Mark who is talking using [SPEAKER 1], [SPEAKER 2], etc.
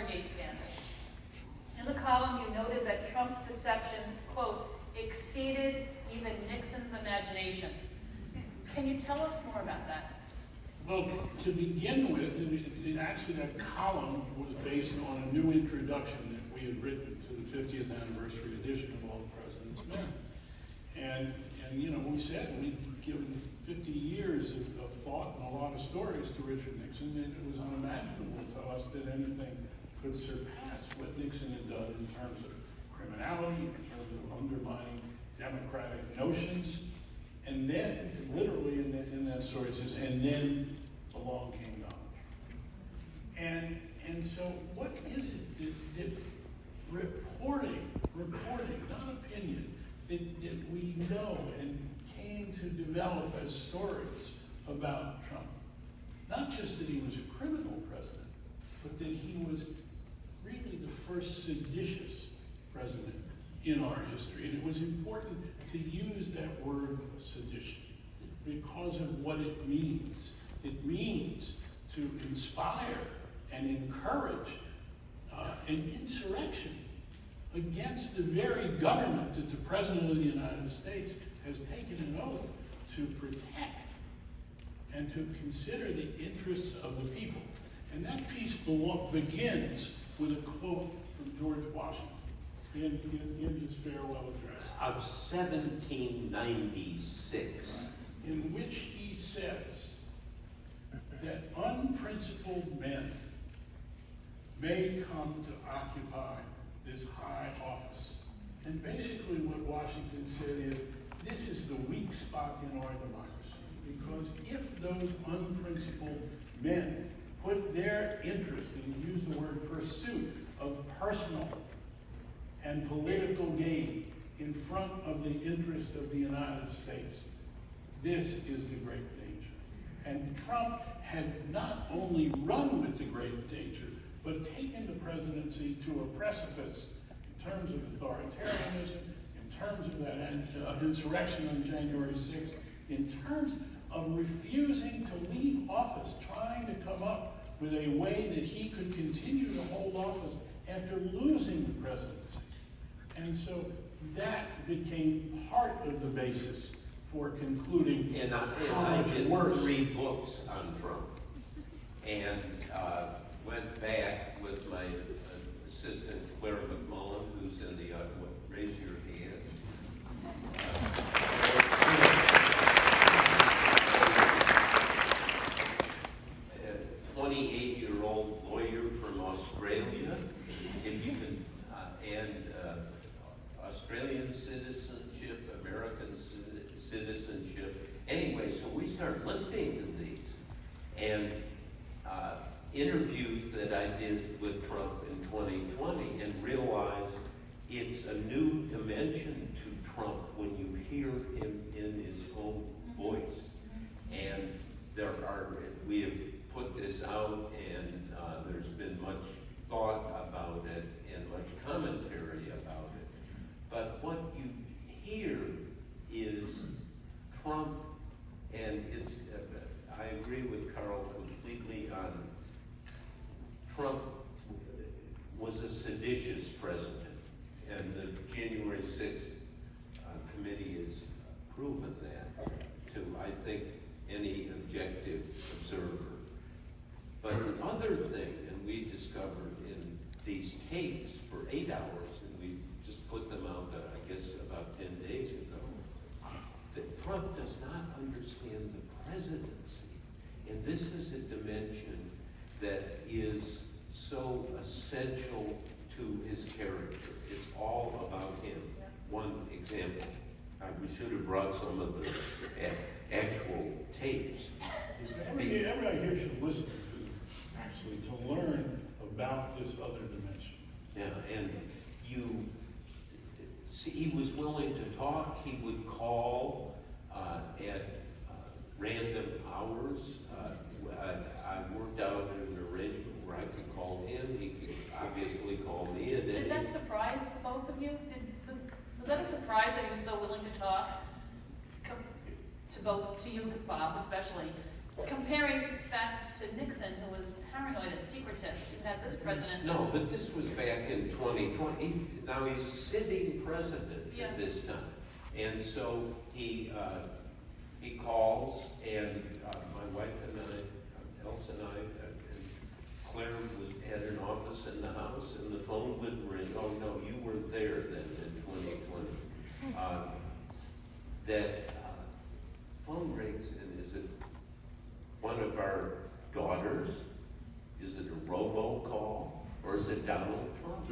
[SPEAKER 1] Watergate scandal. In the column, you noted that Trump's deception, quote, exceeded even Nixon's imagination. Can you tell us more about that?
[SPEAKER 2] Well, to begin with, actually that column was based on a new introduction that we had written to the 50th anniversary edition of All the President's Men. And you know, we said we'd given 50 years of thought and a lot of stories to Richard Nixon, and it was unimaginable to us that anything could surpass what Nixon had done in terms of criminality, in terms of undermining democratic notions. And then, literally in that story, it says, and then along came Donald Trump. And so what is it that reporting, not opinion, that we know and came to develop as stories about Trump? Not just that he was a criminal president, but that he was really the first seditious president in our history. And it was important to use that word sedition because of what it means. It means to inspire and encourage an insurrection against the very government that the President of the United States has taken an oath to protect and to consider the interests of the people. And that piece begins with a quote from George Washington in his farewell address.
[SPEAKER 3] Of 1796.
[SPEAKER 2] In which he says that unprincipled men may come to occupy this high office. And basically what Washington said is, this is the weak spot in our democracy. Because if those unprincipled men put their interest, and use the word pursuit, of personal and political gain in front of the interest of the United States, this is the great danger. And Trump had not only run with the great danger, but taken the presidency to a precipice in terms of authoritarianism, in terms of that insurrection on January 6th, in terms of refusing to leave office, trying to come up with a way that he could continue to hold office after losing the presidency. And so that became part of the basis for concluding
[SPEAKER 3] And I did 3 books on Trump, and went back with my assistant Claire McMullen, who's in the raise your hand. 28-year-old lawyer from Australia, if you can, and Australian citizenship, American citizenship. Anyway, so we started listening to these, and interviews that I did with Trump in 2020, and realized it's a new dimension to Trump when you hear him in his own voice. And we have put this out, and there's been much thought about it and much commentary about it. But what you hear is Trump, and I agree with Carl completely on Trump was a seditious president, and the January 6th committee has proven that to, I think, any objective observer. But the other thing, and we discovered in these tapes for 8 hours, and we just put them out, I guess, about 10 days ago, that Trump does not understand the presidency. And this is a dimension that is so essential to his character. It's all about him. One example, we should have brought some of the actual tapes.
[SPEAKER 2] Everybody here should listen to, actually, to learn about this other dimension.
[SPEAKER 3] Yeah, and you see, he was willing to talk. He would call at random hours. I worked out an arrangement where I could call him. He could obviously call me. And
[SPEAKER 1] Did that surprise the both of you? Was that a surprise that he was so willing to talk to you, Bob, especially, comparing back to Nixon, who was paranoid and secretive, you had this president.
[SPEAKER 3] No, but this was back in 2020. Now he's sitting president
[SPEAKER 1] Yeah.
[SPEAKER 3] at this time. And so he calls, and my wife and I, Elsa and I, and Claire had an office in the house, and the phone would ring. Oh, no, you were there then in 2020. That phone rings, and is it one of our daughters? Is it a robocall? Or is it Donald Trump?